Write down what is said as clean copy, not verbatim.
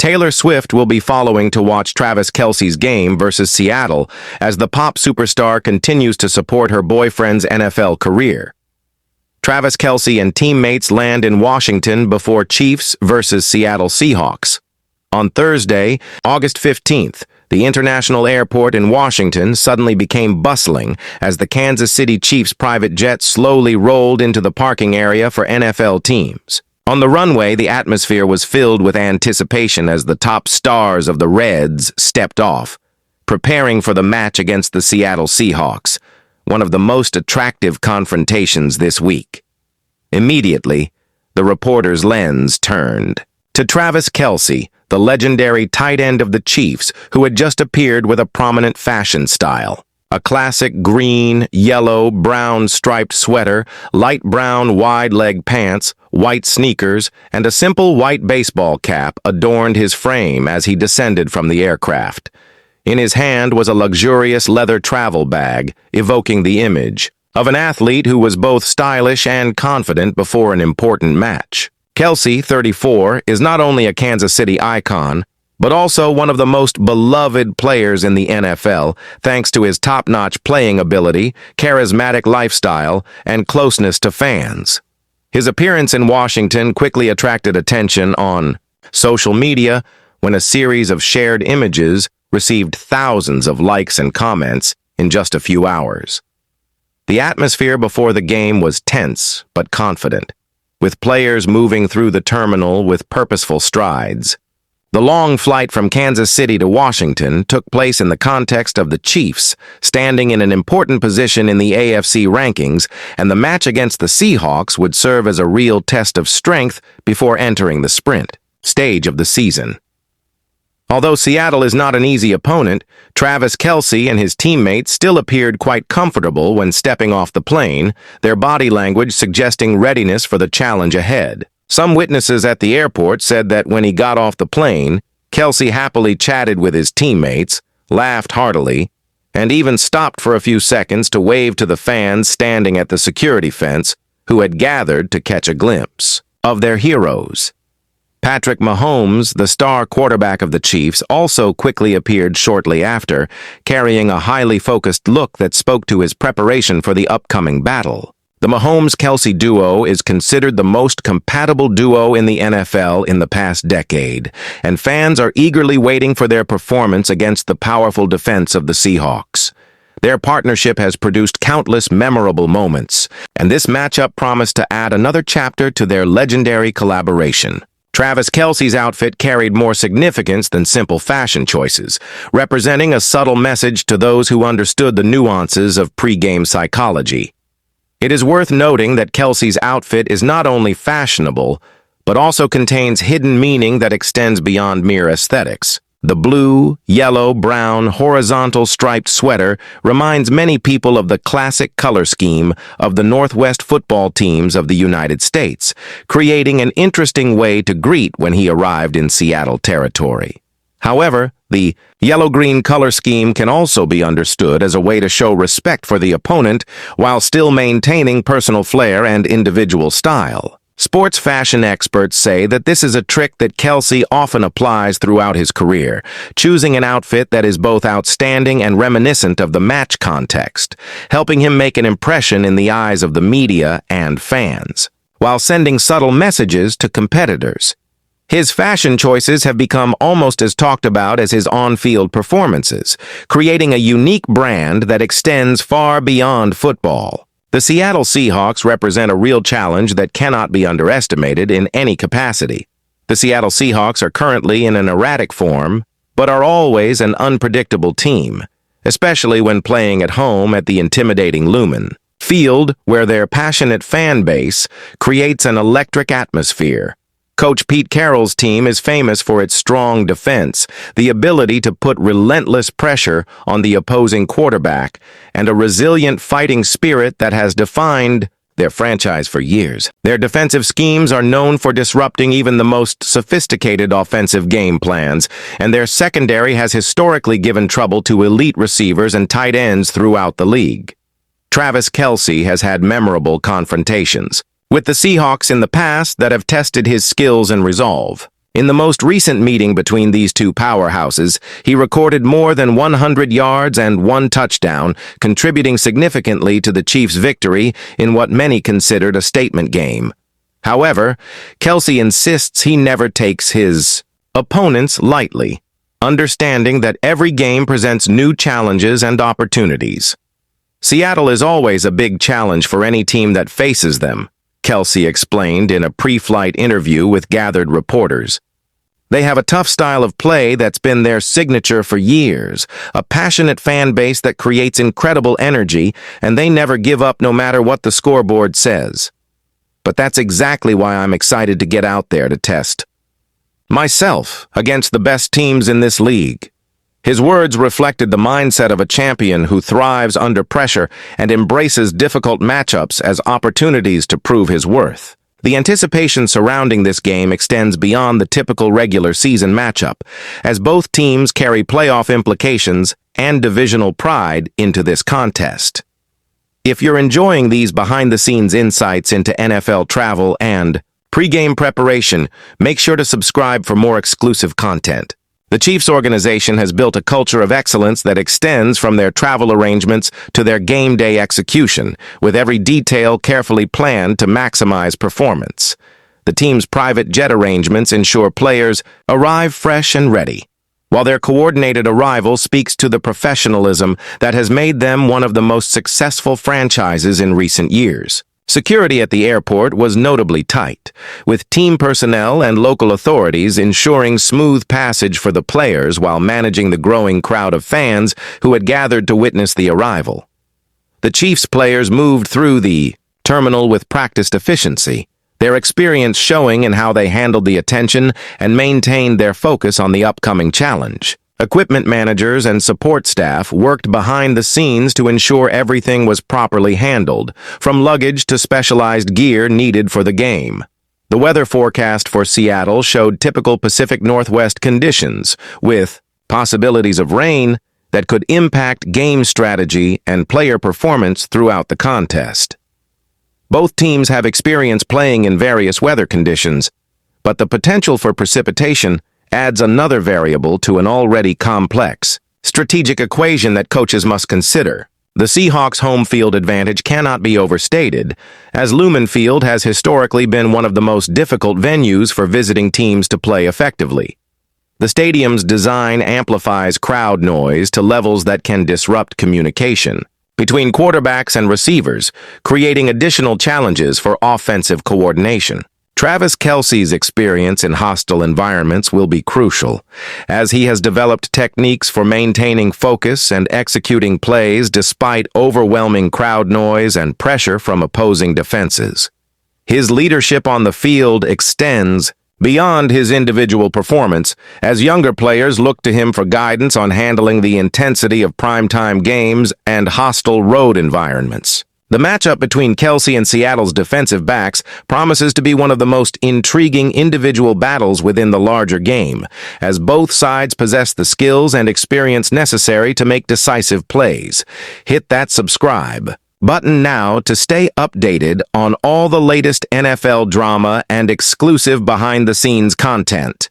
Taylor Swift will be following to watch Travis Kelce's game versus Seattle as the pop superstar continues to support her boyfriend's NFL career. Travis Kelce and teammates land in Washington before Chiefs versus Seattle Seahawks. On Thursday, August 15th, the international airport in Washington suddenly became bustling as the Kansas City Chiefs private jet slowly rolled into the parking area for NFL teams. On the runway, the atmosphere was filled with anticipation as the top stars of the Reds stepped off, preparing for the match against the Seattle Seahawks, one of the most attractive confrontations this week. Immediately, the reporter's lens turned to Travis Kelce, the legendary tight end of the Chiefs, who had just appeared with a prominent fashion style. A classic green, yellow, brown striped sweater, light brown wide-leg pants, white sneakers, and a simple white baseball cap adorned his frame as he descended from the aircraft. In his hand was a luxurious leather travel bag, evoking the image of an athlete who was both stylish and confident before an important match. Kelce, 34, is not only a Kansas City icon, but also one of the most beloved players in the NFL, thanks to his top-notch playing ability, charismatic lifestyle, and closeness to fans. His appearance in Washington quickly attracted attention on social media when a series of shared images received thousands of likes and comments in just a few hours. The atmosphere before the game was tense but confident, with players moving through the terminal with purposeful strides. The long flight from Kansas City to Washington took place in the context of the Chiefs standing in an important position in the AFC rankings, and the match against the Seahawks would serve as a real test of strength before entering the sprint stage of the season. Although Seattle is not an easy opponent, Travis Kelce and his teammates still appeared quite comfortable when stepping off the plane, their body language suggesting readiness for the challenge ahead. Some witnesses at the airport said that when he got off the plane, Kelce happily chatted with his teammates, laughed heartily, and even stopped for a few seconds to wave to the fans standing at the security fence who had gathered to catch a glimpse of their heroes. Patrick Mahomes, the star quarterback of the Chiefs, also quickly appeared shortly after, carrying a highly focused look that spoke to his preparation for the upcoming battle. The Mahomes-Kelce duo is considered the most compatible duo in the NFL in the past decade, and fans are eagerly waiting for their performance against the powerful defense of the Seahawks. Their partnership has produced countless memorable moments, and this matchup promised to add another chapter to their legendary collaboration. Travis Kelce's outfit carried more significance than simple fashion choices, representing a subtle message to those who understood the nuances of pre-game psychology. It is worth noting that Kelce's outfit is not only fashionable, but also contains hidden meaning that extends beyond mere aesthetics. The blue, yellow, brown, horizontal striped sweater reminds many people of the classic color scheme of the Northwest football teams of the United States, creating an interesting way to greet when he arrived in Seattle territory. However, the yellow-green color scheme can also be understood as a way to show respect for the opponent while still maintaining personal flair and individual style. Sports fashion experts say that this is a trick that Kelce often applies throughout his career, choosing an outfit that is both outstanding and reminiscent of the match context, helping him make an impression in the eyes of the media and fans, while sending subtle messages to competitors. His fashion choices have become almost as talked about as his on-field performances, creating a unique brand that extends far beyond football. The Seattle Seahawks represent a real challenge that cannot be underestimated in any capacity. The Seattle Seahawks are currently in an erratic form, but are always an unpredictable team, especially when playing at home at the intimidating Lumen Field, where their passionate fan base creates an electric atmosphere. Coach Pete Carroll's team is famous for its strong defense, the ability to put relentless pressure on the opposing quarterback, and a resilient fighting spirit that has defined their franchise for years. Their defensive schemes are known for disrupting even the most sophisticated offensive game plans, and their secondary has historically given trouble to elite receivers and tight ends throughout the league. Travis Kelce has had memorable confrontations with the Seahawks in the past that have tested his skills and resolve. In the most recent meeting between these two powerhouses, he recorded more than 100 yards and 1 touchdown, contributing significantly to the Chiefs' victory in what many considered a statement game. However, Kelce insists he never takes his opponents lightly, understanding that every game presents new challenges and opportunities. Seattle is always a big challenge for any team that faces them, Kelce explained in a pre-flight interview with gathered reporters. They have a tough style of play that's been their signature for years, a passionate fan base that creates incredible energy, and they never give up no matter what the scoreboard says. But that's exactly why I'm excited to get out there to test myself against the best teams in this league. His words reflected the mindset of a champion who thrives under pressure and embraces difficult matchups as opportunities to prove his worth. The anticipation surrounding this game extends beyond the typical regular season matchup, as both teams carry playoff implications and divisional pride into this contest. If you're enjoying these behind-the-scenes insights into NFL travel and pre-game preparation, make sure to subscribe for more exclusive content. The Chiefs organization has built a culture of excellence that extends from their travel arrangements to their game day execution, with every detail carefully planned to maximize performance. The team's private jet arrangements ensure players arrive fresh and ready, while their coordinated arrival speaks to the professionalism that has made them one of the most successful franchises in recent years. Security at the airport was notably tight, with team personnel and local authorities ensuring smooth passage for the players while managing the growing crowd of fans who had gathered to witness the arrival. The Chiefs players moved through the terminal with practiced efficiency, their experience showing in how they handled the attention and maintained their focus on the upcoming challenge. Equipment managers and support staff worked behind the scenes to ensure everything was properly handled, from luggage to specialized gear needed for the game. The weather forecast for Seattle showed typical Pacific Northwest conditions, with possibilities of rain that could impact game strategy and player performance throughout the contest. Both teams have experience playing in various weather conditions, but the potential for precipitation adds another variable to an already complex strategic equation that coaches must consider. The Seahawks' home field advantage cannot be overstated, as Lumen Field has historically been one of the most difficult venues for visiting teams to play effectively. The stadium's design amplifies crowd noise to levels that can disrupt communication between quarterbacks and receivers, creating additional challenges for offensive coordination. Travis Kelce's experience in hostile environments will be crucial, as he has developed techniques for maintaining focus and executing plays despite overwhelming crowd noise and pressure from opposing defenses. His leadership on the field extends beyond his individual performance, as younger players look to him for guidance on handling the intensity of primetime games and hostile road environments. The matchup between Kelce and Seattle's defensive backs promises to be one of the most intriguing individual battles within the larger game, as both sides possess the skills and experience necessary to make decisive plays. Hit that subscribe button now to stay updated on all the latest NFL drama and exclusive behind-the-scenes content.